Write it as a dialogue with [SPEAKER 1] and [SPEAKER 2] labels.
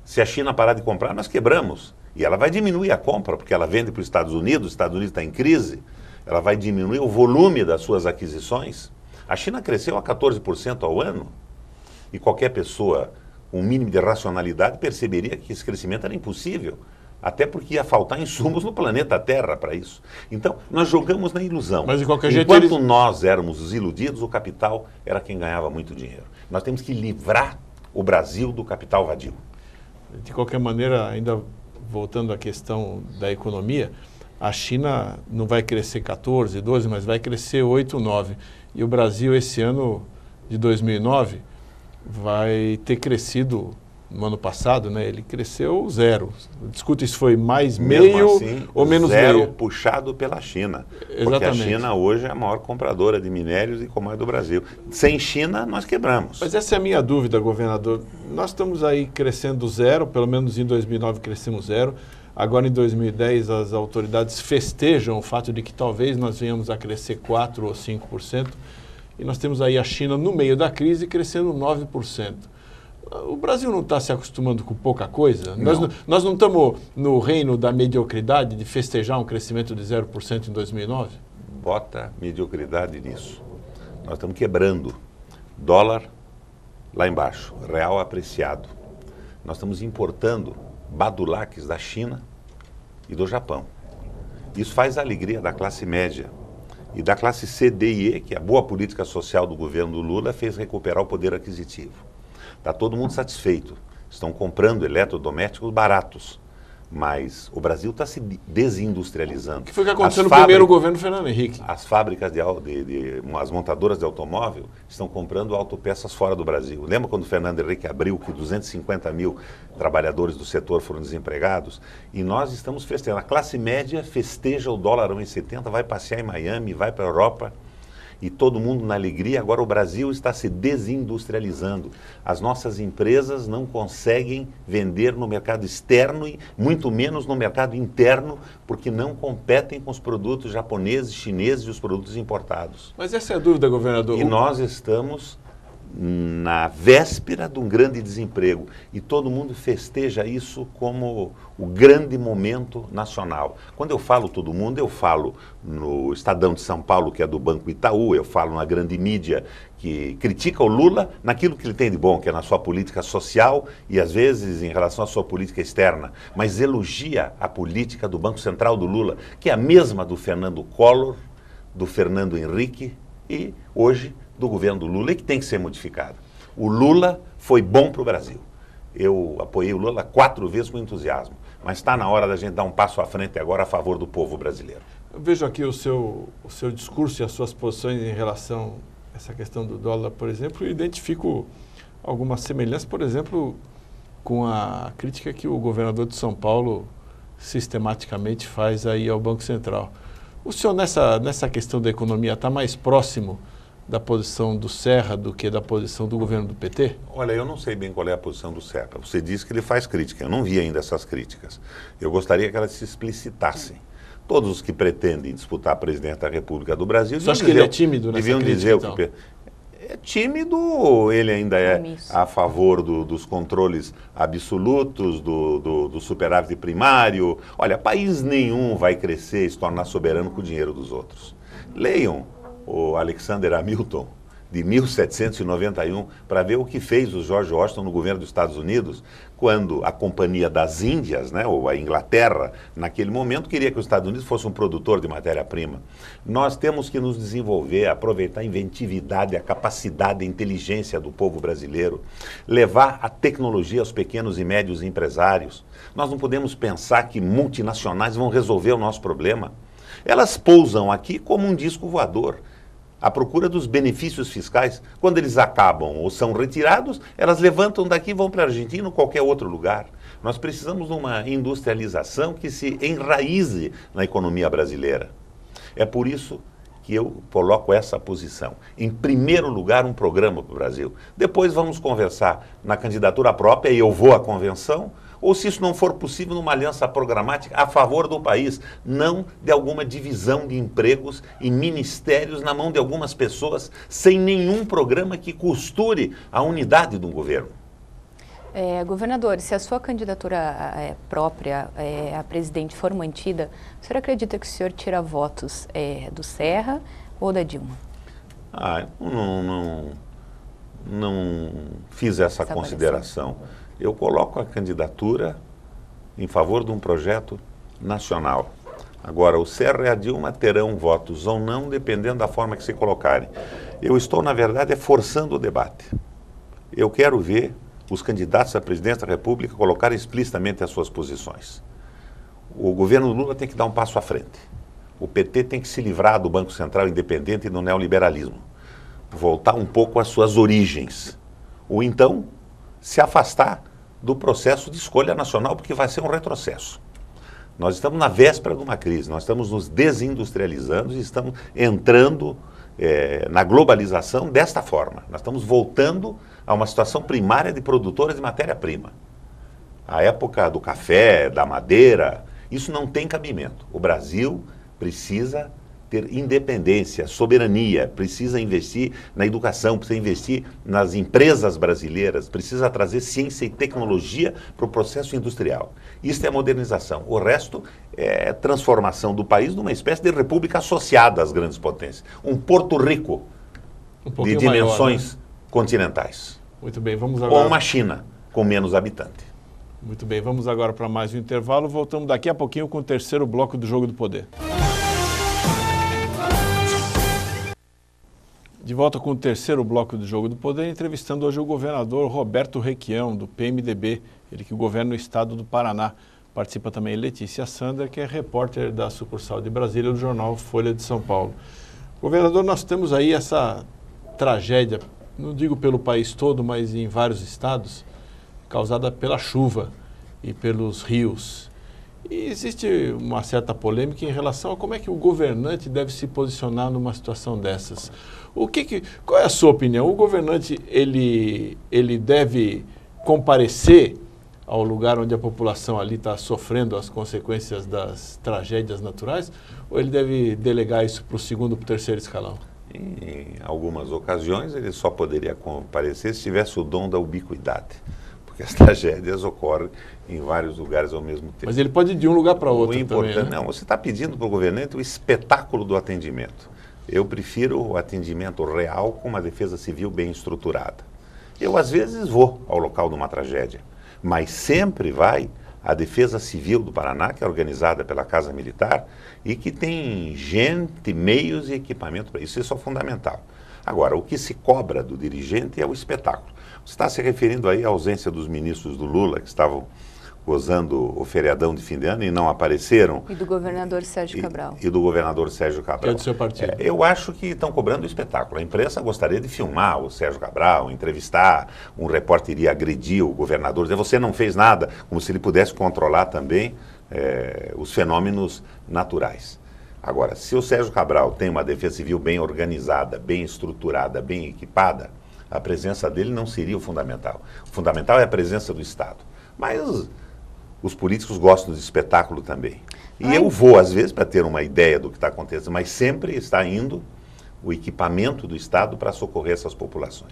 [SPEAKER 1] Se a China parar de comprar, nós quebramos. E ela vai diminuir a compra, porque ela vende para os Estados Unidos está em crise, ela vai diminuir o volume das suas aquisições. A China cresceu a 14% ao ano, e qualquer pessoa com um mínimo de racionalidade perceberia que esse crescimento era impossível, até porque ia faltar insumos no planeta Terra para isso. Então, nós jogamos na ilusão.
[SPEAKER 2] Mas de qualquer jeito,
[SPEAKER 1] enquanto nós éramos os iludidos, o capital era quem ganhava muito dinheiro. Nós temos que livrar o Brasil do capital vadio.
[SPEAKER 2] De qualquer maneira, ainda voltando à questão da economia, a China não vai crescer 14, 12, mas vai crescer 8, 9. E o Brasil, esse ano de 2009, vai ter crescido, no ano passado, né, ele cresceu 0. Discuta se foi mais meio
[SPEAKER 1] assim,
[SPEAKER 2] ou menos
[SPEAKER 1] 0
[SPEAKER 2] meio.
[SPEAKER 1] Puxado pela China.
[SPEAKER 2] Exatamente.
[SPEAKER 1] Porque a China hoje é a maior compradora de minérios e commodities do Brasil. Sem China, nós quebramos.
[SPEAKER 2] Mas essa é a minha dúvida, governador. Nós estamos aí crescendo 0, pelo menos em 2009 crescemos 0. Agora em 2010 as autoridades festejam o fato de que talvez nós venhamos a crescer 4 ou 5%. E nós temos aí a China no meio da crise crescendo 9%. O Brasil não está se acostumando com pouca coisa? Nós não estamos no reino da mediocridade de festejar um crescimento de 0% em 2009?
[SPEAKER 1] Bota mediocridade nisso. Nós estamos quebrando. Dólar lá embaixo, real apreciado. Nós estamos importando badulaques da China e do Japão. Isso faz a alegria da classe média e da classe C, D e E, que a boa política social do governo do Lula fez recuperar o poder aquisitivo. Está todo mundo satisfeito. Estão comprando eletrodomésticos baratos. Mas o Brasil está se desindustrializando.
[SPEAKER 2] O que foi que aconteceu no primeiro governo Fernando Henrique?
[SPEAKER 1] As fábricas as montadoras de automóvel estão comprando autopeças fora do Brasil. Lembra quando o Fernando Henrique abriu que 250 mil trabalhadores do setor foram desempregados? E nós estamos festejando. A classe média festeja o dólar a 1,70, vai passear em Miami, vai para a Europa. E todo mundo na alegria. Agora o Brasil está se desindustrializando. As nossas empresas não conseguem vender no mercado externo e muito menos no mercado interno, porque não competem com os produtos japoneses, chineses e os produtos importados.
[SPEAKER 2] Mas essa é a dúvida, governador.
[SPEAKER 1] E nós estamos na véspera de um grande desemprego e todo mundo festeja isso como o grande momento nacional. Quando eu falo todo mundo, eu falo no Estadão de São Paulo, que é do Banco Itaú, eu falo na grande mídia que critica o Lula naquilo que ele tem de bom, que é na sua política social e às vezes em relação à sua política externa, mas elogia a política do Banco Central do Lula, que é a mesma do Fernando Collor, do Fernando Henrique e hoje do governo do Lula e que tem que ser modificado. O Lula foi bom para o Brasil. Eu apoiei o Lula 4 vezes com entusiasmo, mas está na hora da gente dar um passo à frente agora a favor do povo brasileiro.
[SPEAKER 2] Eu vejo aqui o seu discurso e as suas posições em relação a essa questão do dólar, por exemplo, e identifico alguma semelhança, por exemplo, com a crítica que o governador de São Paulo sistematicamente faz aí ao Banco Central. O senhor nessa questão da economia está mais próximo da posição do Serra do que da posição do governo do PT?
[SPEAKER 1] Olha, eu não sei bem qual é a posição do Serra. Você disse que ele faz crítica. Eu não vi ainda essas críticas. Eu gostaria que elas se explicitassem. Todos os que pretendem disputar a presidente da República do Brasil...
[SPEAKER 2] Você acha que ele é tímido nessa crítica,
[SPEAKER 1] dizer
[SPEAKER 2] então?
[SPEAKER 1] o que... É tímido, ele ainda é a favor dos controles absolutos, do superávit primário. Olha, país nenhum vai crescer e se tornar soberano com o dinheiro dos outros. Leiam o Alexander Hamilton, de 1791, para ver o que fez o George Washington no governo dos Estados Unidos, quando a Companhia das Índias, né, ou a Inglaterra, naquele momento, queria que os Estados Unidos fosse um produtor de matéria-prima. Nós temos que nos desenvolver, aproveitar a inventividade, a capacidade, a inteligência do povo brasileiro, levar a tecnologia aos pequenos e médios empresários. Nós não podemos pensar que multinacionais vão resolver o nosso problema. Elas pousam aqui como um disco voador, à procura dos benefícios fiscais. Quando eles acabam ou são retirados, elas levantam daqui e vão para a Argentina ou qualquer outro lugar. Nós precisamos de uma industrialização que se enraize na economia brasileira. É por isso que eu coloco essa posição. Em primeiro lugar, um programa para o Brasil. Depois vamos conversar na candidatura própria, e eu vou à convenção, ou se isso não for possível, numa aliança programática a favor do país, não de alguma divisão de empregos e ministérios na mão de algumas pessoas, sem nenhum programa que costure a unidade do governo.
[SPEAKER 3] Governador, se a sua candidatura própria a presidente for mantida, o senhor acredita que o senhor tira votos do Serra ou da Dilma?
[SPEAKER 1] Não fiz essa consideração. Eu coloco a candidatura em favor de um projeto nacional. Agora, o Serra e a Dilma terão votos ou não, dependendo da forma que se colocarem. Eu estou, na verdade, forçando o debate. Eu quero ver os candidatos à presidência da República colocarem explicitamente as suas posições. O governo Lula tem que dar um passo à frente. O PT tem que se livrar do Banco Central independente e do neoliberalismo. Voltar um pouco às suas origens. Ou então, se afastar do processo de escolha nacional, porque vai ser um retrocesso. Nós estamos na véspera de uma crise, nós estamos nos desindustrializando e estamos entrando na globalização desta forma. Nós estamos voltando a uma situação primária de produtores de matéria-prima. A época do café, da madeira, isso não tem cabimento. O Brasil precisa ter independência, soberania, precisa investir na educação, precisa investir nas empresas brasileiras, precisa trazer ciência e tecnologia para o processo industrial. Isso é modernização. O resto é transformação do país numa espécie de república associada às grandes potências. Um Porto Rico de dimensões maior, né? Continentais.
[SPEAKER 2] Muito bem, vamos agora...
[SPEAKER 1] Ou uma China com menos habitante.
[SPEAKER 2] Muito bem, vamos agora para mais um intervalo. Voltamos daqui a pouquinho com o terceiro bloco do Jogo do Poder. De volta com o terceiro bloco do Jogo do Poder, entrevistando hoje o governador Roberto Requião, do PMDB, ele que governa o estado do Paraná. Participa também Letícia Sander, que é repórter da sucursal de Brasília do jornal Folha de São Paulo. Governador, nós temos aí essa tragédia, não digo pelo país todo, mas em vários estados, causada pela chuva e pelos rios. E existe uma certa polêmica em relação a como é que o governante deve se posicionar numa situação dessas. Qual é a sua opinião? O governante ele deve comparecer ao lugar onde a população ali está sofrendo as consequências das tragédias naturais, ou ele deve delegar isso para o segundo, para o terceiro escalão?
[SPEAKER 1] Em algumas ocasiões ele só poderia comparecer se tivesse o dom da ubiquidade, porque as tragédias ocorrem em vários lugares ao mesmo tempo.
[SPEAKER 2] Mas ele pode ir de um lugar para outro também, né?
[SPEAKER 1] Não, você está pedindo para o governante o espetáculo do atendimento. Eu prefiro o atendimento real com uma defesa civil bem estruturada. Eu, às vezes, vou ao local de uma tragédia, mas sempre vai a Defesa Civil do Paraná, que é organizada pela Casa Militar e que tem gente, meios e equipamento para isso. Isso é fundamental. Agora, o que se cobra do dirigente é o espetáculo. Você está se referindo aí à ausência dos ministros do Lula, que estavam gozando o feriadão de fim de ano e não apareceram.
[SPEAKER 3] E do governador Sérgio Cabral.
[SPEAKER 1] E do governador Sérgio Cabral.
[SPEAKER 2] Que é do seu partido.
[SPEAKER 1] Eu acho que estão cobrando o espetáculo. A imprensa gostaria de filmar o Sérgio Cabral, entrevistar, um repórter iria agredir o governador, dizer, você não fez nada, como se ele pudesse controlar também os fenômenos naturais. Agora, se o Sérgio Cabral tem uma defesa civil bem organizada, bem estruturada, bem equipada, a presença dele não seria o fundamental. O fundamental é a presença do Estado. Mas os políticos gostam de espetáculo também. E eu vou, às vezes, para ter uma ideia do que está acontecendo, mas sempre está indo o equipamento do Estado para socorrer essas populações.